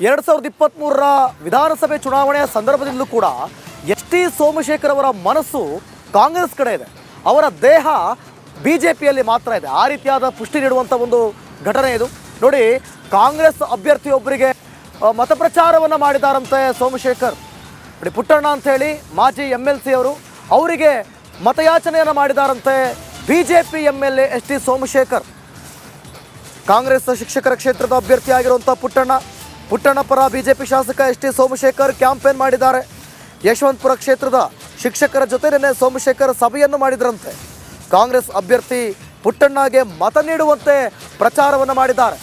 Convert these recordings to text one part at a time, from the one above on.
2023ರ ವಿಧಾನಸಭೆ ಚುನಾವಣೆಯ ಸಂದರ್ಭದಲ್ಲೂ ಕೂಡ ಎಸ್.ಟಿ. ಸೋಮಶೇಖರ್ ಅವರ ಮನಸ್ಸು ಕಾಂಗ್ರೆಸ್ ಕಡೆ ಇದೆ, ಅವರ ದೇಹ ಬಿಜೆಪಿಯಲ್ಲಿ ಮಾತ್ರ ಇದೆ. ಆ ರೀತಿಯಾದ ಪುಷ್ಟಿ ನೀಡುವಂಥ ಒಂದು ಘಟನೆ ಇದು. ನೋಡಿ, ಕಾಂಗ್ರೆಸ್ ಅಭ್ಯರ್ಥಿಯೊಬ್ಬರಿಗೆ ಮತಪ್ರಚಾರವನ್ನು ಮಾಡಿದಾರಂತೆ ಸೋಮಶೇಖರ್. ನೋಡಿ, ಪುಟ್ಟಣ್ಣ ಅಂತ ಹೇಳಿ ಮಾಜಿ MLC ಅವರು, ಅವರಿಗೆ ಮತಯಾಚನೆಯನ್ನು ಮಾಡಿದಾರಂತೆ BJP MLA S T. Somashekar. Congress ಶಿಕ್ಷಕರ ಕ್ಷೇತ್ರದ ಅಭ್ಯರ್ಥಿಯಾಗಿರುವಂಥ ಪುಟ್ಟಣ್ಣ ಪರ ಬಿಜೆಪಿ ಶಾಸಕ ಎಸ್.ಟಿ. ಸೋಮಶೇಖರ್ ಕ್ಯಾಂಪೇನ್ ಮಾಡಿದ್ದಾರೆ. ಯಶವಂತಪುರ ಕ್ಷೇತ್ರದ ಶಿಕ್ಷಕರ ಜೊತೆ ನಿನ್ನೆ ಸೋಮಶೇಖರ್ ಸಭೆಯನ್ನು ಮಾಡಿದ್ರಂತೆ. ಕಾಂಗ್ರೆಸ್ ಅಭ್ಯರ್ಥಿ ಪುಟ್ಟಣ್ಣಗೆ ಮತ ನೀಡುವಂತೆ ಪ್ರಚಾರವನ್ನು ಮಾಡಿದ್ದಾರೆ.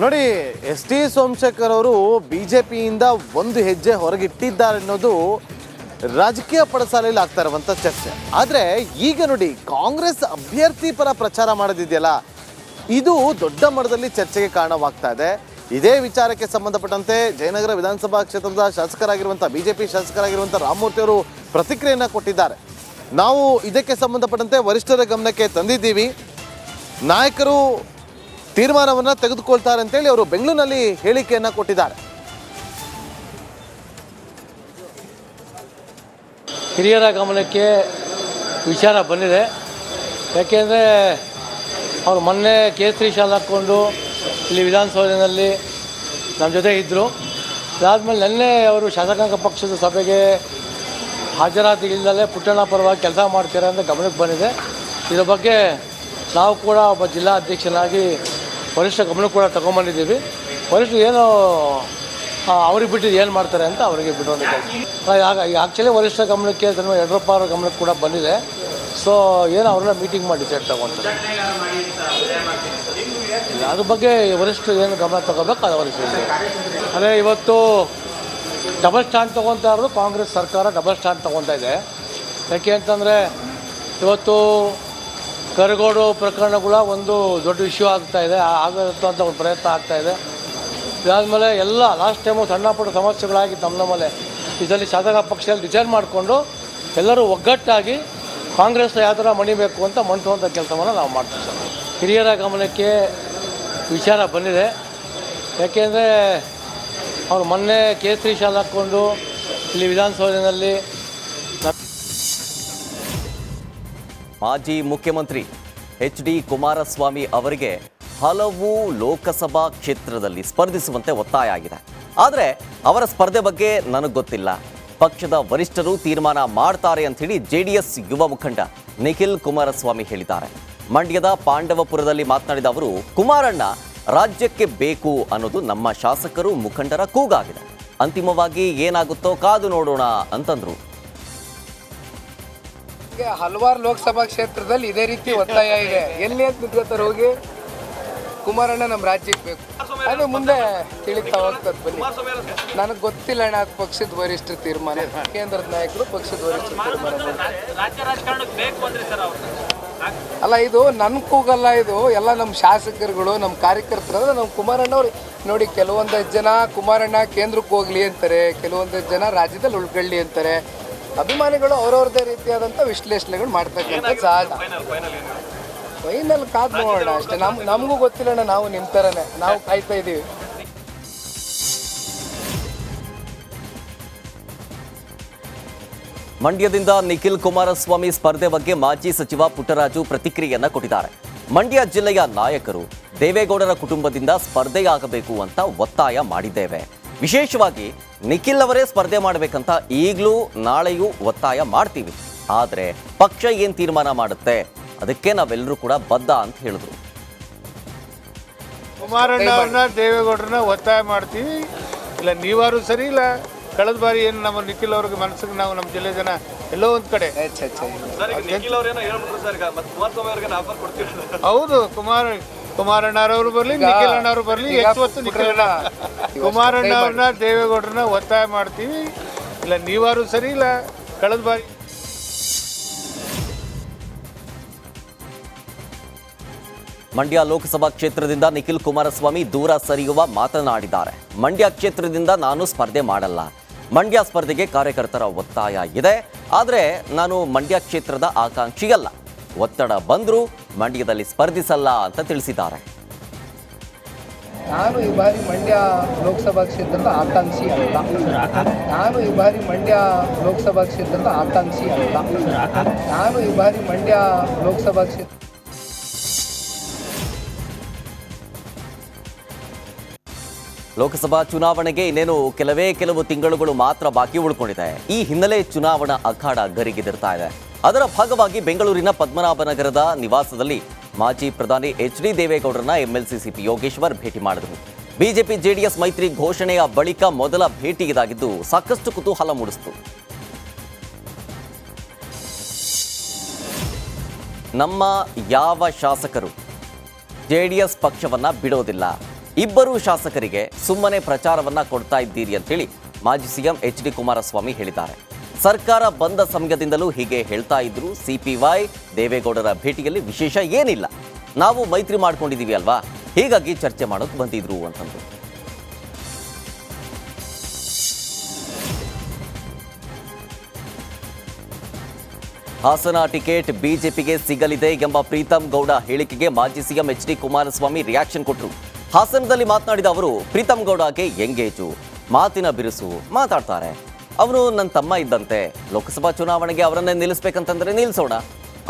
ನೋಡಿ, ಎಸ್.ಟಿ. ಸೋಮಶೇಖರ್ ಅವರು ಬಿಜೆಪಿಯಿಂದ ಒಂದು ಹೆಜ್ಜೆ ಹೊರಗಿಟ್ಟಿದ್ದಾರೆ ಅನ್ನೋದು ರಾಜಕೀಯ ಪಡಸಾಲೆಯಲ್ಲಿ ಆಗ್ತಾ ಇರುವಂಥ ಚರ್ಚೆ. ಆದರೆ ಈಗ ನೋಡಿ, ಕಾಂಗ್ರೆಸ್ ಅಭ್ಯರ್ಥಿ ಪರ ಪ್ರಚಾರ ಮಾಡೋದಿದೆಯಲ್ಲ, ಇದು ದೊಡ್ಡ ಮಟ್ಟದಲ್ಲಿ ಚರ್ಚೆಗೆ ಕಾರಣವಾಗ್ತಾ ಇದೆ. ಇದೇ ವಿಚಾರಕ್ಕೆ ಸಂಬಂಧಪಟ್ಟಂತೆ ಜಯನಗರ ವಿಧಾನಸಭಾ ಕ್ಷೇತ್ರದ ಶಾಸಕರಾಗಿರುವಂಥ ಬಿಜೆಪಿ ಶಾಸಕರಾಗಿರುವಂಥ ರಾಮಮೂರ್ತಿ ಅವರು ಪ್ರತಿಕ್ರಿಯೆಯನ್ನು ಕೊಟ್ಟಿದ್ದಾರೆ. ನಾವು ಇದಕ್ಕೆ ಸಂಬಂಧಪಟ್ಟಂತೆ ವರಿಷ್ಠರ ಗಮನಕ್ಕೆ ತಂದಿದ್ದೀವಿ, ನಾಯಕರು ತೀರ್ಮಾನವನ್ನು ತೆಗೆದುಕೊಳ್ತಾರೆ ಅಂತೇಳಿ ಅವರು ಬೆಂಗಳೂರಿನಲ್ಲಿ ಹೇಳಿಕೆಯನ್ನು ಕೊಟ್ಟಿದ್ದಾರೆ. ಹಿರಿಯರ ಗಮನಕ್ಕೆ ವಿಚಾರ ಬಂದಿದೆ. ಯಾಕೆಂದರೆ ಅವರು ಮೊನ್ನೆ ಕೇಸರಿ ಶಾಲ್ ಹಾಕ್ಕೊಂಡು ಇಲ್ಲಿ ವಿಧಾನಸೌಧದಲ್ಲಿ ನಮ್ಮ ಜೊತೆ ಇದ್ದರು. ಅದಾದಮೇಲೆ ನಿನ್ನೆ ಅವರು ಶಾಸಕಾಂಗ ಪಕ್ಷದ ಸಭೆಗೆ ಹಾಜರಾತಿಗಿಲ್ಲದಲ್ಲೇ ಪುಟ್ಟಣ್ಣ ಪರವಾಗಿ ಕೆಲಸ ಮಾಡ್ತಾರೆ ಅಂತ ಗಮನಕ್ಕೆ ಬಂದಿದೆ. ಇದರ ಬಗ್ಗೆ ನಾವು ಕೂಡ ಒಬ್ಬ ಜಿಲ್ಲಾ ಅಧ್ಯಕ್ಷನಾಗಿ ವರಿಷ್ಠ ಗಮನ ಕೂಡ ತೊಗೊಂಬಂದಿದ್ದೀವಿ. ವರಿಷ್ಠರು ಏನು ಅವ್ರಿಗೆ ಬಿಟ್ಟಿದ್ದು ಏನು ಮಾಡ್ತಾರೆ ಅಂತ ಅವರಿಗೆ ಬಿಡುವಂಥ ಆ್ಯಕ್ಚುಲಿ ವರಿಷ್ಠ ಗಮನಕ್ಕೆ ಯಡಿಯೂರಪ್ಪ ಅವರ ಗಮನಕ್ಕೆ ಕೂಡ ಬಂದಿದೆ. ಸೊ ಏನು ಅವ್ರನ್ನ ಮೀಟಿಂಗ್ ಮಾಡಿ ಡಿಸೈಡ್ ತೊಗೊಳ್ತಾರೆ. ಅದ್ರ ಬಗ್ಗೆ ವರಿಷ್ಠರು ಏನು ಗಮನ ತೊಗೋಬೇಕು ಅದು ವರಿಷ್ಠ. ಅದೇ ಇವತ್ತು ಡಬಲ್ ಸ್ಟ್ಯಾಂಡ್ ತೊಗೊತಾ ಇರೋದು ಕಾಂಗ್ರೆಸ್ ಸರ್ಕಾರ ಡಬಲ್ ಸ್ಟ್ಯಾಂಡ್ ತೊಗೊತಾ ಇದೆ. ಯಾಕೆ ಅಂತಂದರೆ ಇವತ್ತು ಕರಗೋಡು ಪ್ರಕರಣಗಳ ಒಂದು ದೊಡ್ಡ ಇಶ್ಯೂ ಆಗ್ತಾಯಿದೆ, ಆಗುತ್ತಂಥ ಒಂದು ಪ್ರಯತ್ನ ಆಗ್ತಾಯಿದೆ. ಇದಾದಮೇಲೆ ಎಲ್ಲ ಲಾಸ್ಟ್ ಟೈಮು ಸಣ್ಣ ಪುಟ್ಟ ಸಮಸ್ಯೆಗಳಾಗಿ ನಮ್ಮಲ್ಲಿ ಇದರಲ್ಲಿ ಶಾಸಕ ಪಕ್ಷದಲ್ಲಿ ಡಿಸೈಡ್ ಮಾಡಿಕೊಂಡು ಎಲ್ಲರೂ ಒಗ್ಗಟ್ಟಾಗಿ ಕಾಂಗ್ರೆಸ್ ಯಾವ ಥರ ಮಣಿಬೇಕು ಅಂತ ಮಣಿಸುವಂಥ ಕೆಲಸವನ್ನು ನಾವು ಮಾಡ್ತೀವಿ ಸರ್. ಹಿರಿಯರ ಗಮನಕ್ಕೆ ವಿಚಾರ ಬಂದಿದೆ. ಯಾಕೆಂದರೆ ಅವರು ಮೊನ್ನೆ ಕೇಸರಿ ಶಾಲ್ ಹಾಕ್ಕೊಂಡು ಇಲ್ಲಿ ವಿಧಾನಸೌಧದಲ್ಲಿ ಮಾಜಿ ಮುಖ್ಯಮಂತ್ರಿ ಎಚ್.ಡಿ. ಕುಮಾರಸ್ವಾಮಿ ಅವರಿಗೆ ಹಲವು ಲೋಕಸಭಾ ಕ್ಷೇತ್ರದಲ್ಲಿ ಸ್ಪರ್ಧಿಸುವಂತೆ ಒತ್ತಾಯ ಆಗಿದೆ. ಆದರೆ ಅವರ ಸ್ಪರ್ಧೆ ಬಗ್ಗೆ ನನಗೆ ಗೊತ್ತಿಲ್ಲ, ಪಕ್ಷದ ವರಿಷ್ಠರು ತೀರ್ಮಾನ ಮಾಡ್ತಾರೆ ಅಂಥೇಳಿ JDS ಯುವ ಮುಖಂಡ ನಿಖಿಲ್ ಕುಮಾರಸ್ವಾಮಿ ಹೇಳಿದ್ದಾರೆ. ಮಂಡ್ಯದ ಪಾಂಡವಪುರದಲ್ಲಿ ಮಾತನಾಡಿದ ಅವರು, ಕುಮಾರಣ್ಣ ರಾಜ್ಯಕ್ಕೆ ಬೇಕು ಅನ್ನೋದು ನಮ್ಮ ಶಾಸಕರು ಮುಖಂಡರ ಕೂಗಾಗಿದೆ. ಅಂತಿಮವಾಗಿ ಏನಾಗುತ್ತೋ ಕಾದು ನೋಡೋಣ ಅಂತಂದ್ರು. ಹಲವಾರು ಲೋಕಸಭಾ ಕ್ಷೇತ್ರದಲ್ಲಿ ಇದೇ ರೀತಿ ಒತ್ತಾಯ ಇದೆ. ಎಲ್ಲಿ ಅಂತ ನಿಂತ್ಕೋತಾರೆ ಹೋಗಿ, ಕುಮಾರಣ್ಣ ನಮ್ಮ ರಾಜ್ಯಕ್ಕೆ ಬೇಕು, ಅದು ಮುಂದೆ ತಿಳಿತಾ ಹೋಗ್ತದೆ. ಬನ್ನಿ, ನನಗೆ ಗೊತ್ತಿಲ್ಲ ಅಣ್ಣ, ಅದು ಪಕ್ಷದ ವರಿಷ್ಠ ತೀರ್ಮಾನ, ಕೇಂದ್ರದ ನಾಯಕರು ಪಕ್ಷದ ವರಿಷ್ಠ ತೀರ್ಮಾನ. ಅಲ್ಲ, ಇದು ನನ್ನ ಕೂಗಲ್ಲ, ಇದು ಎಲ್ಲ ನಮ್ಮ ಶಾಸಕರುಗಳು, ನಮ್ಮ ಕಾರ್ಯಕರ್ತರು. ನಮ್ಮ ಕುಮಾರಣ್ಣ ಅವ್ರು ನೋಡಿ, ಕೆಲವೊಂದಷ್ಟು ಜನ ಕುಮಾರಣ್ಣ ಕೇಂದ್ರಕ್ಕೆ ಹೋಗ್ಲಿ ಅಂತಾರೆ, ಕೆಲವೊಂದಷ್ಟು ಜನ ರಾಜ್ಯದಲ್ಲಿ ಉಳ್ಕೊಳ್ಳಿ ಅಂತಾರೆ. ಅಭಿಮಾನಿಗಳು ಅವ್ರವ್ರದೇ ರೀತಿಯಾದಂಥ ವಿಶ್ಲೇಷಣೆಗಳು ಮಾಡ್ತಕ್ಕಂಥ ಸಹಜ. ಫೈನಲ್ ಕಾದು ನೋಡೋಣ ಅಷ್ಟೇ. ನಮಗೂ ಗೊತ್ತಿಲ್ಲಣ್ಣ, ನಾವು ನಿಮ್ಮ ಥರನೇ ನಾವು ಕಾಯ್ತಾ ಇದ್ದೀವಿ. ಮಂಡ್ಯದಿಂದ ನಿಖಿಲ್ ಕುಮಾರಸ್ವಾಮಿ ಸ್ಪರ್ಧೆ ಬಗ್ಗೆ ಮಾಜಿ ಸಚಿವ ಪುಟ್ಟರಾಜು ಪ್ರತಿಕ್ರಿಯೆಯನ್ನ ಕೊಟ್ಟಿದ್ದಾರೆ. ಮಂಡ್ಯ ಜಿಲ್ಲೆಯ ನಾಯಕರು ದೇವೇಗೌಡರ ಕುಟುಂಬದಿಂದ ಸ್ಪರ್ಧೆಯಾಗಬೇಕು ಅಂತ ಒತ್ತಾಯ ಮಾಡಿದ್ದೇವೆ. ವಿಶೇಷವಾಗಿ ನಿಖಿಲ್ ಅವರೇ ಸ್ಪರ್ಧೆ ಮಾಡಬೇಕಂತ ಈಗಲೂ ನಾಳೆಯೂ ಒತ್ತಾಯ ಮಾಡ್ತೀವಿ. ಆದರೆ ಪಕ್ಷ ಏನು ತೀರ್ಮಾನ ಮಾಡುತ್ತೆ ಅದಕ್ಕೆ ನಾವೆಲ್ಲರೂ ಕೂಡ ಬದ್ಧ ಅಂತ ಹೇಳಿದ್ರು. ಕುಮಾರಣ್ಣ ಅವ್ರನ್ನ ದೇವೇಗೌಡರನ್ನ ಒತ್ತಾಯ ಮಾಡ್ತೀವಿ. ಇಲ್ಲ ನೀವಾರು ಸರಿ, ಇಲ್ಲ ಕಳೆದ ಬಾರಿ ಏನು ನಮ್ಮ ನಿಖಿಲ್ ಅವ್ರಿಗೆ ಮನಸ್ಸಿಗೆ ನಾವು ನಮ್ಮ ಜಿಲ್ಲೆ ಜನ ಎಲ್ಲೋ ಒಂದು ಕಡೆ ಹೌದು ಕುಮಾರಣ್ಣರವರು ಬರಲಿ, ನಿಖಿಲ್ ಅಣ್ಣವ್ರು ಬರಲಿ, ಹೆಚ್ಚು ನಿಖಿಲ್ ಅಣ್ಣ ಕುಮಾರಣ್ಣ ಅವ್ರನ್ನ ದೇವೇಗೌಡರನ್ನ ಒತ್ತಾಯ ಮಾಡ್ತೀವಿ. ಇಲ್ಲ ನೀವಾರು ಸರಿ, ಇಲ್ಲ ಕಳೆದ ಬಾರಿ ಮಂಡ್ಯ ಲೋಕಸಭಾ ಕ್ಷೇತ್ರದಿಂದ ನಿಖಿಲ್ ಕುಮಾರಸ್ವಾಮಿ ದೂರ ಸರಿಯುವ ಮಾತನಾಡಿದ್ದಾರೆ. ಮಂಡ್ಯ ಕ್ಷೇತ್ರದಿಂದ ನಾನು ಸ್ಪರ್ಧೆ ಮಾಡಲ್ಲ. ಮಂಡ್ಯ ಸ್ಪರ್ಧೆಗೆ ಕಾರ್ಯಕರ್ತರ ಒತ್ತಾಯ ಇದೆ. ಆದರೆ ನಾನು ಮಂಡ್ಯ ಕ್ಷೇತ್ರದ ಆಕಾಂಕ್ಷಿಯಲ್ಲ. ಒತ್ತಡ ಬಂದರೂ ಮಂಡ್ಯದಲ್ಲಿ ಸ್ಪರ್ಧಿಸಲ್ಲ ಅಂತ ತಿಳಿಸಿದ್ದಾರೆ. ನಾನು ಈ ಬಾರಿ ಮಂಡ್ಯ ಲೋಕಸಭಾ ಕ್ಷೇತ್ರದ ಆಕಾಂಕ್ಷಿ ಅಲ್ಲ. ನಾನು ಈ ಬಾರಿ ಮಂಡ್ಯ ಲೋಕಸಭಾ ಕ್ಷೇತ್ರದ ಆಕಾಂಕ್ಷಿ ಅಲ್ಲ. ನಾನು ಈ ಬಾರಿ ಮಂಡ್ಯ ಲೋಕಸಭಾ ಕ್ಷೇತ್ರ ಲೋಕಸಭಾ ಚುನಾವಣೆಗೆ ಇನ್ನೇನು ಕೆಲವು ತಿಂಗಳುಗಳು ಮಾತ್ರ ಬಾಕಿ ಉಳ್ಕೊಂಡಿದೆ. ಈ ಹಿನ್ನೆಲೆ ಚುನಾವಣಾ ಅಖಾಡ ಗರಿಗೆದರ್ತಾ ಇದೆ. ಅದರ ಭಾಗವಾಗಿ ಬೆಂಗಳೂರಿನ ಪದ್ಮನಾಭನಗರದ ನಿವಾಸದಲ್ಲಿ ಮಾಜಿ ಪ್ರಧಾನಿ HD ದೇವೇಗೌಡರನ್ನ MLC CP ಯೋಗೇಶ್ವರ್ ಭೇಟಿ ಮಾಡಿದರು. ಬಿಜೆಪಿ ಜೆಡಿಎಸ್ ಮೈತ್ರಿ ಘೋಷಣೆಯ ಬಳಿಕ ಮೊದಲ ಭೇಟಿ ಇದಾಗಿದ್ದು ಸಾಕಷ್ಟು ಕುತೂಹಲ ಮೂಡಿಸಿತು. ನಮ್ಮ ಯಾವ ಶಾಸಕರು JDS ಪಕ್ಷವನ್ನ ಬಿಡೋದಿಲ್ಲ. ಇಬ್ಬರು ಶಾಸಕರಿಗೆ ಸುಮ್ಮನೆ ಪ್ರಚಾರವನ್ನ ಕೊಡ್ತಾ ಇದ್ದೀರಿ ಅಂತ ಹೇಳಿ ಮಾಜಿ ಸಿಎಂ HD ಕುಮಾರಸ್ವಾಮಿ ಹೇಳಿದ್ದಾರೆ. ಸರ್ಕಾರ ಬಂದ ಸಮಯದಿಂದಲೂ ಹೀಗೆ ಹೇಳ್ತಾ ಇದ್ರು. CPY ದೇವೇಗೌಡರ ಭೇಟಿಯಲ್ಲಿ ವಿಶೇಷ ಏನಿಲ್ಲ, ನಾವು ಮೈತ್ರಿ ಮಾಡ್ಕೊಂಡಿದೀವಿ ಅಲ್ವಾ, ಹೀಗಾಗಿ ಚರ್ಚೆ ಮಾಡೋಕೆ ಬಂದಿದ್ರು ಅಂತಂದ್ರು. ಹಾಸನ ಟಿಕೆಟ್ ಬಿಜೆಪಿಗೆ ಸಿಗಲಿದೆ ಎಂಬ ಪ್ರೀತಮ್ ಗೌಡ ಹೇಳಿಕೆಗೆ ಮಾಜಿ ಸಿಎಂ HD ಕುಮಾರಸ್ವಾಮಿ ರಿಯಾಕ್ಷನ್ ಕೊಟ್ಟರು. ಹಾಸನದಲ್ಲಿ ಮಾತನಾಡಿದ ಅವರು, ಪ್ರೀತಮ್ ಗೌಡಗೆ ಎಂಗೇಜು, ಮಾತಿನ ಬಿರುಸು, ಮಾತಾಡ್ತಾರೆ. ಅವನು ನನ್ನ ತಮ್ಮ ಇದ್ದಂತೆ. ಲೋಕಸಭಾ ಚುನಾವಣೆಗೆ ಅವರನ್ನೇ ನಿಲ್ಲಿಸ್ಬೇಕಂತಂದ್ರೆ ನಿಲ್ಲಿಸೋಣ,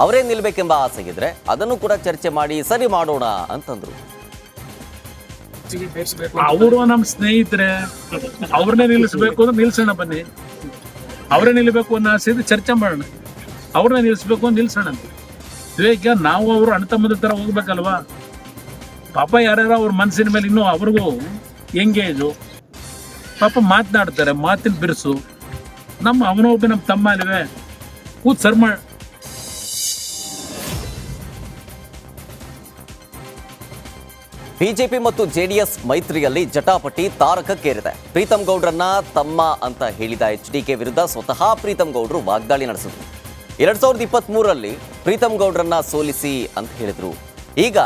ಅವರೇ ನಿಲ್ಬೇಕೆಂಬ ಆಸೆ ಇದ್ರೆ ಅದನ್ನು ಕೂಡ ಚರ್ಚೆ ಮಾಡಿ ಸರಿ ಮಾಡೋಣ ಅಂತಂದ್ರು. ಅವರು ನಮ್ಮ ಸ್ನೇಹಿತರೆ, ಅವ್ರನ್ನೇ ನಿಲ್ಲಿಸ್ಬೇಕು ಅಂದ್ರೆ ನಿಲ್ಸೋಣ, ಬನ್ನಿ. ಅವರೇ ನಿಲ್ಬೇಕು ಅನ್ನೋ ಆಸೆ ಇದ್ರೆ ಚರ್ಚೆ ಮಾಡೋಣ, ಅವ್ರನ್ನೇ ನಿಲ್ಲಿಸ್ಬೇಕು ಅಂತ ನಿಲ್ಸೋಣ. ಈಗ ನಾವು ಅವರು ಅಣ್ತಮ್ಮದ ತರ ಹೋಗ್ಬೇಕಲ್ವಾ. ಪಾಪ ಯಾರ್ಯಾರ ಅವ್ರ ಮನಸ್ಸಿನ ಮೇಲೆ ಇನ್ನೂ ಅವ್ರಿಗೂ ಎಂಗೇಜು, ಪಾಪ ಮಾತನಾಡ್ತಾರೆ, ಮಾತಿನ ಬಿರುಸು. ಅವನೊಬ್ಬ ನಮ್ಮ ತಮ್ಮ ಅಲ್ವೇ, ಕೂತ್ ಸರ್ ಮಾಡ. ಬಿಜೆಪಿ ಮತ್ತು JDS ಮೈತ್ರಿಯಲ್ಲಿ ಜಟಾಪಟಿ ತಾರಕಕ್ಕೇರಿದೆ. ಪ್ರೀತಮ್ ಗೌಡ್ರನ್ನ ತಮ್ಮ ಅಂತ ಹೇಳಿದ HDK ವಿರುದ್ಧ ಸ್ವತಃ ಪ್ರೀತಮ್ ಗೌಡ್ರು ವಾಗ್ದಾಳಿ ನಡೆಸಿದ್ರು. 2023ರಲ್ಲಿ ಪ್ರೀತಮ್ ಗೌಡ್ರನ್ನ ಸೋಲಿಸಿ ಅಂತ ಹೇಳಿದ್ರು. ಈಗ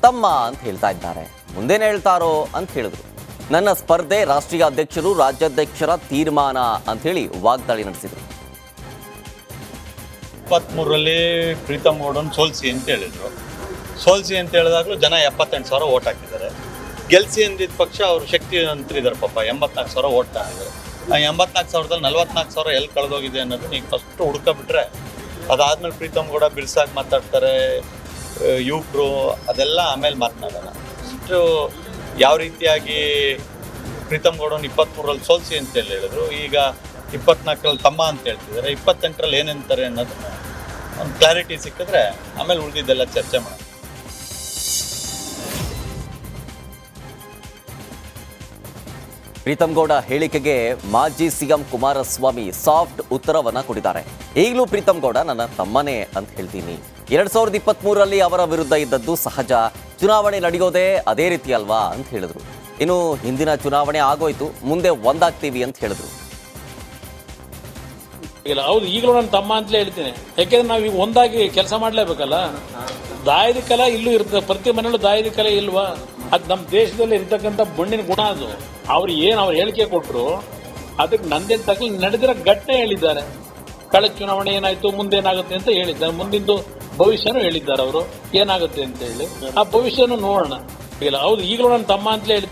ತಮ್ಮ ಅಂತ ಹೇಳ್ತಾ ಇದ್ದಾರೆ. ಮುಂದೇನು ಹೇಳ್ತಾರೋ ಅಂತ ಹೇಳಿದ್ರು. ನನ್ನ ಸ್ಪರ್ಧೆ ರಾಷ್ಟ್ರೀಯ ಅಧ್ಯಕ್ಷರು ರಾಜ್ಯಾಧ್ಯಕ್ಷರ ತೀರ್ಮಾನ ಅಂತ ಹೇಳಿ ವಾಗ್ದಾಳಿ ನಡೆಸಿದ್ರು. 23ರಲ್ಲಿ ಪ್ರೀತಮ್ ಗೌಡನ್ ಸೋಲ್ಸಿ ಅಂತ ಹೇಳಿದ್ರು. ಸೋಲ್ಸಿ ಅಂತ ಹೇಳಿದಾಗಲೂ ಜನ 78,000 ಓಟ್ ಹಾಕಿದ್ದಾರೆ. ಗೆಲ್ಸಿ ಅಂದಿದ್ದ ಪಕ್ಷ ಅವರು ಶಕ್ತಿವಂತರಿದ್ದಾರೆ, ಪಾಪ 84,000 ಓಟ್ ಹಾಕಿದ್ದಾರೆ. ಆ 84,000ದಲ್ಲಿ 44,000 ಎಲ್ಲಿ ಕಳೆದೋಗಿದೆ ಅನ್ನೋದು ನೀವು ಫಸ್ಟ್ ಹುಡ್ಕೊಬಿಟ್ರೆ, ಅದಾದ್ಮೇಲೆ ಪ್ರೀತಮ್ ಗೌಡ ಬಿರ್ಸಾಗಿ ಮಾತಾಡ್ತಾರೆ, ಯುವಕರು ಅದೆಲ್ಲ ಆಮೇಲೆ ಮಾತನಾಡೋಣ. ಅಷ್ಟು ಯಾವ ರೀತಿಯಾಗಿ ಪ್ರೀತಮ್ ಗೌಡನ್ 23ರಲ್ಲಿ ಸೋಲ್ಸಿ ಅಂತ ಹೇಳಿದ್ರು, ಈಗ 24ರಲ್ಲಿ ತಮ್ಮ ಅಂತ ಹೇಳ್ತಿದ್ದಾರೆ, 28ರಲ್ಲಿ ಏನಂತಾರೆ ಅನ್ನೋದು ಒಂದು ಕ್ಲಾರಿಟಿ ಸಿಕ್ಕಿದ್ರೆ ಆಮೇಲೆ ಉಳಿದಿದ್ದೆಲ್ಲ ಚರ್ಚೆ ಮಾಡೋಣ. ಪ್ರೀತಮ್ ಗೌಡ ಹೇಳಿಕೆಗೆ ಮಾಜಿ ಸಿಎಂ ಕುಮಾರಸ್ವಾಮಿ ಸಾಫ್ಟ್ ಉತ್ತರವನ್ನ ಕೊಟ್ಟಿದ್ದಾರೆ. ಈಗಲೂ ಪ್ರೀತಮ್ ಗೌಡ ನನ್ನ ತಮ್ಮನೇ ಅಂತ ಹೇಳ್ತೀನಿ. 2023ರಲ್ಲಿ ಅವರ ವಿರುದ್ಧ ಇದ್ದದ್ದು ಸಹಜ, ಚುನಾವಣೆ ನಡೆಯೋದೇ ಅದೇ ರೀತಿ ಅಲ್ವಾ ಅಂತ ಹೇಳಿದ್ರು. ಇನ್ನು ಹಿಂದಿನ ಚುನಾವಣೆ ಆಗೋಯ್ತು, ಮುಂದೆ ಒಂದಾಗ್ತೀವಿ ಅಂತ ಹೇಳಿದ್ರು. ಇಲ್ಲ, ಹೌದು, ಈಗಲೂ ನನ್ನ ತಮ್ಮ ಅಂತಲೇ ಹೇಳ್ತೀನಿ. ಯಾಕೆಂದ್ರೆ ನಾವು ಈಗ ಒಂದಾಗಿ ಕೆಲಸ ಮಾಡಲೇಬೇಕಲ್ಲ. ದಾಯದ ಕಲೆ ಇಲ್ಲೂ ಇರ್ತದೆ, ಪ್ರತಿ ಮನೆಯಲ್ಲೂ ದಾಯದ ಕಲೆ ಇಲ್ವಾ? ಅದು ನಮ್ಮ ದೇಶದಲ್ಲಿ ಇರ್ತಕ್ಕಂಥ ಮಣ್ಣಿನ ಗುಣ. ಅದು ಅವ್ರು ಹೇಳಿಕೆ ಕೊಟ್ಟರು, ಅದಕ್ಕೆ ನಂದೇನು ತಕ್ಕ ನಡೆದಿರೋ ಘಟನೆ ಹೇಳಿದ್ದಾರೆ. ಕಳೆದ ಚುನಾವಣೆ ಏನಾಯ್ತು, ಮುಂದೆ ಏನಾಗುತ್ತೆ ಅಂತ ಹೇಳಿದ್ದಾರೆ. ಮುಂದಿಂದು ಭವಿಷ್ಯನೂ ಹೇಳಿದ್ದಾರೆ ಅವರು, ಏನಾಗುತ್ತೆ ಅಂತ ಹೇಳಿ. ಆ ಭವಿಷ್ಯನೂ ನೋಡೋಣ. ಇಲ್ಲ, ಹೌದು, ಈಗಲೂ ನನ್ನ ತಮ್ಮ ಅಂತಲೇ ಹೇಳಿ.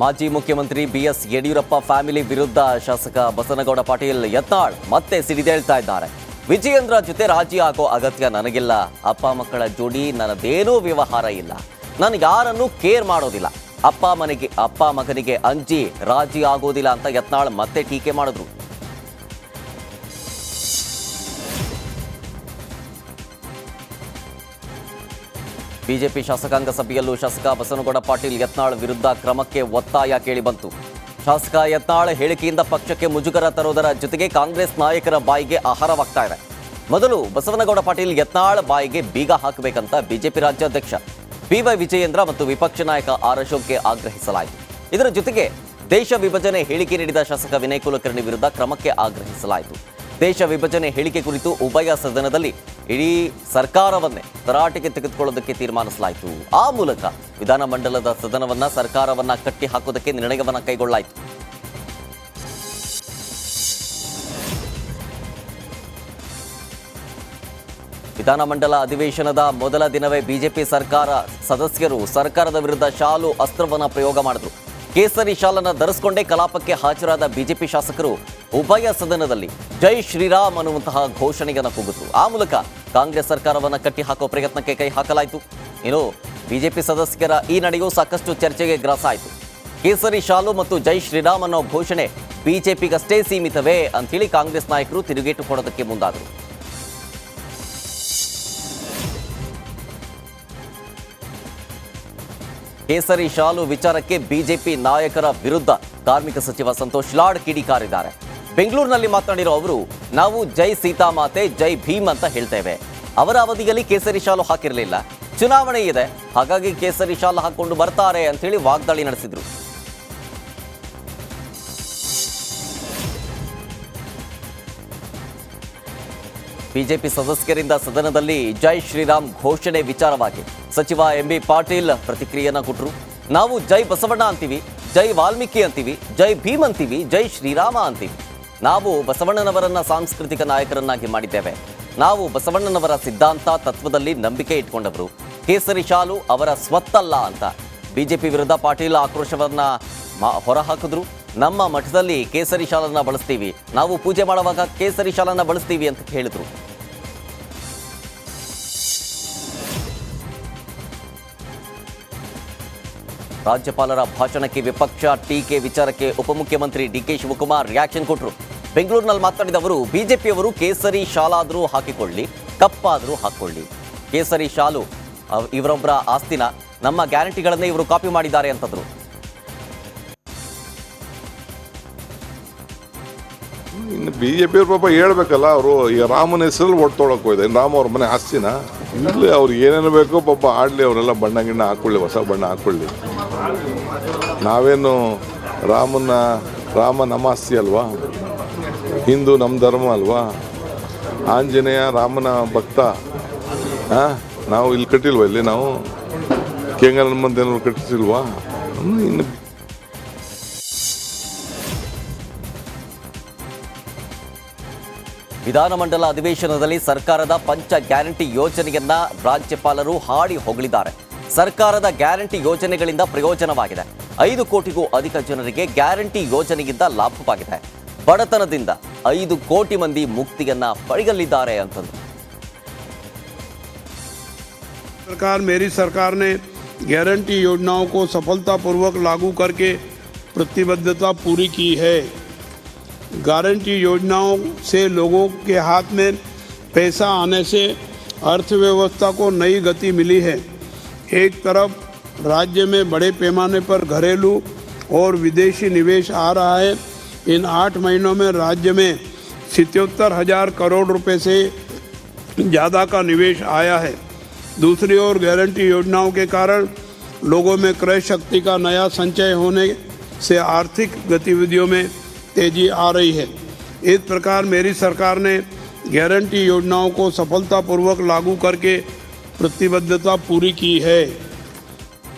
ಮಾಜಿ ಮುಖ್ಯಮಂತ್ರಿ BS ಯಡಿಯೂರಪ್ಪ ಫ್ಯಾಮಿಲಿ ವಿರುದ್ಧ ಶಾಸಕ ಬಸನಗೌಡ ಪಾಟೀಲ್ ಯತ್ನಾಳ್ ಮತ್ತೆ ಸಿಡಿದೇಳ್ತಾ ಇದ್ದಾರೆ. ವಿಜಯೇಂದ್ರ ಜೊತೆ ರಾಜಿ ಆಗೋ ಅಗತ್ಯ ನನಗಿಲ್ಲ. ಅಪ್ಪ ಮಕ್ಕಳ ಜೋಡಿ ನನ್ನದೇನೂ ವ್ಯವಹಾರ ಇಲ್ಲ. ನಾನು ಯಾರನ್ನೂ ಕೇರ್ ಮಾಡೋದಿಲ್ಲ. ಅಪ್ಪ ಮಗನಿಗೆ ಅಂಜಿ ರಾಜಿ ಆಗೋದಿಲ್ಲ ಅಂತ ಯತ್ನಾಳ್ ಮತ್ತೆ ಟೀಕೆ ಮಾಡಿದ್ರು. ಬಿಜೆಪಿ ಶಾಸಕಾಂಗ ಸಭೆಯಲ್ಲೂ ಶಾಸಕ ಬಸನಗೌಡ ಪಾಟೀಲ್ ಯತ್ನಾಳ್ ವಿರುದ್ಧ ಕ್ರಮಕ್ಕೆ ಒತ್ತಾಯ ಕೇಳಿಬಂತು. ಶಾಸಕ ಯತ್ನಾಳ್ ಹೇಳಿಕೆಯಿಂದ ಪಕ್ಷಕ್ಕೆ ಮುಜುಗರ ತರೋದರ ಜೊತೆಗೆ ಕಾಂಗ್ರೆಸ್ ನಾಯಕರ ಬಾಯಿಗೆ ಆಹಾರವಾಗ್ತಾ ಇದೆ. ಮೊದಲು ಬಸವನಗೌಡ ಪಾಟೀಲ್ ಯತ್ನಾಳ್ ಬಾಯಿಗೆ ಬೀಗ ಹಾಕಬೇಕಂತ ಬಿಜೆಪಿ ರಾಜ್ಯಾಧ್ಯಕ್ಷ PY ವಿಜಯೇಂದ್ರ ಮತ್ತು ವಿಪಕ್ಷ ನಾಯಕ R ಅಶೋಕ್ಗೆ ಆಗ್ರಹಿಸಲಾಯಿತು. ಇದರ ಜೊತೆಗೆ ದೇಶ ವಿಭಜನೆ ಹೇಳಿಕೆ ನೀಡಿದ ಶಾಸಕ ವಿನಯ್ ಕುಲಕರ್ಣಿ ವಿರುದ್ಧ ಕ್ರಮಕ್ಕೆ ಆಗ್ರಹಿಸಲಾಯಿತು. ದೇಶ ವಿಭಜನೆ ಹೇಳಿಕೆ ಕುರಿತು ಉಭಯ ಸದನದಲ್ಲಿ ಇಡೀ ಸರ್ಕಾರವನ್ನೇ ತರಾಟೆಗೆ ತೆಗೆದುಕೊಳ್ಳೋದಕ್ಕೆ ತೀರ್ಮಾನಿಸಲಾಯಿತು. ಆ ಮೂಲಕ ವಿಧಾನಮಂಡಲದ ಸದನವನ್ನ ಸರ್ಕಾರವನ್ನ ಕಟ್ಟಿ ಹಾಕೋದಕ್ಕೆ ನಿರ್ಣಯವನ್ನ ಕೈಗೊಳ್ಳಲಾಯಿತು. ವಿಧಾನಮಂಡಲ ಅಧಿವೇಶನದ ಮೊದಲ ದಿನವೇ ಬಿಜೆಪಿ ಸದಸ್ಯರು ಸರ್ಕಾರದ ವಿರುದ್ಧ ಶಾಲು ಅಸ್ತ್ರವನ್ನ ಪ್ರಯೋಗ ಮಾಡಿದ್ರು. ಕೇಸರಿ ಶಾಲನ್ನ ಧರಿಸಿಕೊಂಡೇ ಕಲಾಪಕ್ಕೆ ಹಾಜರಾದ ಬಿಜೆಪಿ ಶಾಸಕರು ಉಭಯ ಸದನದಲ್ಲಿ ಜೈ ಶ್ರೀರಾಮ್ ಅನ್ನುವಂತಹ ಘೋಷಣೆಯನ್ನು ಕೂಗಿದ್ರು. ಆ ಮೂಲಕ ಕಾಂಗ್ರೆಸ್ ಸರ್ಕಾರವನ್ನ ಕಟ್ಟಿ ಹಾಕೋ ಪ್ರಯತ್ನಕ್ಕೆ ಕೈ ಹಾಕಲಾಯಿತು. ಇನ್ನು ಬಿಜೆಪಿ ಸದಸ್ಯರ ಈ ನಡೆಯೂ ಸಾಕಷ್ಟು ಚರ್ಚೆಗೆ ಗ್ರಾಸ ಆಯಿತು. ಕೇಸರಿ ಶಾಲು ಮತ್ತು ಜೈ ಶ್ರೀರಾಮ್ ಅನ್ನೋ ಘೋಷಣೆ ಬಿಜೆಪಿಗಷ್ಟೇ ಸೀಮಿತವೇ ಅಂಥೇಳಿ ಕಾಂಗ್ರೆಸ್ ನಾಯಕರು ತಿರುಗೇಟು ಕೊಡೋದಕ್ಕೆ ಮುಂದಾದರು. ಕೇಸರಿ ಶಾಲು ವಿಚಾರಕ್ಕೆ ಬಿಜೆಪಿ ನಾಯಕರ ವಿರುದ್ಧ ಕಾರ್ಮಿಕ ಸಚಿವ ಸಂತೋಷ್ ಲಾಡ್ ಕಿಡಿಕಾರಿದ್ದಾರೆ. ಬೆಂಗಳೂರಿನಲ್ಲಿ ಮಾತನಾಡಿರೋ ಅವರು, ನಾವು ಜೈ ಸೀತಾಮಾತೆ ಜೈ ಭೀಮ್ ಅಂತ ಹೇಳ್ತೇವೆ. ಅವರ ಅವಧಿಯಲ್ಲಿ ಕೇಸರಿ ಶಾಲು ಹಾಕಿರಲಿಲ್ಲ. ಚುನಾವಣೆ ಇದೆ, ಹಾಗಾಗಿ ಕೇಸರಿ ಶಾಲು ಹಾಕೊಂಡು ಬರ್ತಾರೆ ಅಂತೇಳಿ ವಾಗ್ದಾಳಿ ನಡೆಸಿದ್ರು. ಬಿಜೆಪಿ ಸದಸ್ಯರಿಂದ ಸದನದಲ್ಲಿ ಜೈ ಶ್ರೀರಾಮ್ ಘೋಷಣೆ ವಿಚಾರವಾಗಿ ಸಚಿವ ಎಂಬಿ ಪಾಟೀಲ್ ಪ್ರತಿಕ್ರಿಯೆಯನ್ನು ಕೊಟ್ಟರು. ನಾವು ಜೈ ಬಸವಣ್ಣ ಅಂತೀವಿ, ಜೈ ವಾಲ್ಮೀಕಿ ಅಂತೀವಿ, ಜೈ ಭೀಮ್ ಅಂತೀವಿ, ಜೈ ಶ್ರೀರಾಮ ಅಂತೀವಿ. ನಾವು ಬಸವಣ್ಣನವರನ್ನ ಸಾಂಸ್ಕೃತಿಕ ನಾಯಕರನ್ನಾಗಿ ಮಾಡಿದ್ದೇವೆ. ನಾವು ಬಸವಣ್ಣನವರ ಸಿದ್ಧಾಂತ ತತ್ವದಲ್ಲಿ ನಂಬಿಕೆ ಇಟ್ಕೊಂಡವರು. ಕೇಸರಿ ಶಾಲು ಅವರ ಸ್ವತ್ತಲ್ಲ ಅಂತ ಬಿಜೆಪಿ ವಿರುದ್ಧ ಪಾಟೀಲ್ ಆಕ್ರೋಶವನ್ನ ಹೊರಹಾಕಿದ್ರು. ನಮ್ಮ ಮಠದಲ್ಲಿ ಕೇಸರಿ ಶಾಲನ್ನ ಬಳಸ್ತೀವಿ, ನಾವು ಪೂಜೆ ಮಾಡುವಾಗ ಕೇಸರಿ ಶಾಲನ್ನ ಬಳಸ್ತೀವಿ ಅಂತ ಹೇಳಿದ್ರು. ರಾಜ್ಯಪಾಲರ ಭಾಷಣಕ್ಕೆ ವಿಪಕ್ಷ ಟೀಕೆ ವಿಚಾರಕ್ಕೆ ಉಪಮುಖ್ಯಮಂತ್ರಿ ಡಿಕೆ ಶಿವಕುಮಾರ್ ರಿಯಾಕ್ಷನ್ ಕೊಟ್ಟರು. ಬೆಂಗಳೂರಿನಲ್ಲಿ ಮಾತನಾಡಿದ ಅವರು, ಬಿಜೆಪಿಯವರು ಕೇಸರಿ ಶಾಲಾದರೂ ಹಾಕಿಕೊಳ್ಳಿ, ಕಪ್ಪಾದರೂ ಹಾಕೊಳ್ಳಿ. ಕೇಸರಿ ಶಾಲು ಇವರೊಬ್ಬರ ಆಸ್ತಿನ, ನಮ್ಮ ಗ್ಯಾರಂಟಿಗಳನ್ನೇ ಇವರು ಕಾಪಿ ಮಾಡಿದ್ದಾರೆ ಅಂತಂದ್ರು. ಇನ್ನು ಬಿಜೆಪಿಯವ್ರು ಪಾಪ ಹೇಳ್ಬೇಕಲ್ಲ, ಅವರು ಈಗ ರಾಮನ ಹೆಸರಲ್ಲಿ ಓಟ್ ತೊಗೊಳಕ್ ಹೋಗಿದೆ. ರಾಮ ಅವ್ರ ಮನೆ ಆಸ್ತಿನ ಇಲ್ಲಿ ಅವ್ರಿಗೆ ಏನೇನು ಬೇಕೋ ಪಾಪ ಆಡಲಿ, ಅವರೆಲ್ಲ ಬಣ್ಣ ಗಿಣ್ಣ ಹಾಕೊಳ್ಳಿ, ಹೊಸ ಬಣ್ಣ ಹಾಕೊಳ್ಳಿ. ನಾವೇನು ರಾಮ ನಮ್ಮ ಆಸ್ತಿ ಅಲ್ವಾ, ಹಿಂದೂ ನಮ್ಮ ಧರ್ಮ ಅಲ್ವಾ, ಆಂಜನೇಯ ರಾಮನ ಭಕ್ತ. ನಾವು ಇಲ್ಲಿ ಕಟ್ಟಿಲ್ವಾ, ಇಲ್ಲಿ ನಾವು ಕೆಂಗಲ್ ಮಂದೇನವ್ರು ಕಟ್ಟಿಸಿಲ್ವಾ? ಇನ್ನು ವಿಧಾನಮಂಡಲ ಅಧಿವೇಶನದಲ್ಲಿ ಸರ್ಕಾರದ ಪಂಚ ಗ್ಯಾರಂಟಿ ಯೋಜನೆಯನ್ನ ರಾಜ್ಯಪಾಲರು ಹಾಡಿ ಹೊಗಳಿದ್ದಾರೆ. ಸರ್ಕಾರದ ಗ್ಯಾರಂಟಿ ಯೋಜನೆಗಳಿಂದ ಪ್ರಯೋಜನವಾಗಿದೆ. 5 ಕೋಟಿಗೂ ಅಧಿಕ ಜನರಿಗೆ ಗ್ಯಾರಂಟಿ ಯೋಜನೆಯಿಂದ ಲಾಭವಾಗಿದೆ. ಬಡತನದಿಂದ 5 ಕೋಟಿ ಮಂದಿ ಮುಕ್ತಿಯನ್ನ ಪಡೆಯಲಿದ್ದಾರೆ ಅಂತಂದ್ರು. मेरी सरकार ने गारंटी योजनाओं को सफलतापूर्वक लागू करके प्रतिबद्धता पूरी की है। गारंटी योजनाओं से लोगों के हाथ में पैसा आने से अर्थव्यवस्था को नई गति मिली है। एक तरफ राज्य में बड़े पैमाने पर घरेलू और विदेशी निवेश आ रहा है। इन 8 महीनों में राज्य में 77,000 करोड़ रुपए से ज़्यादा का निवेश आया है। दूसरी ओर गारंटी योजनाओं के कारण लोगों में क्रय शक्ति का नया संचय होने से आर्थिक गतिविधियों में तेजी आ रही है। इस प्रकार मेरी सरकार ने गारंटी योजनाओं को सफलतापूर्वक लागू करके प्रतिबद्धता पूरी की है।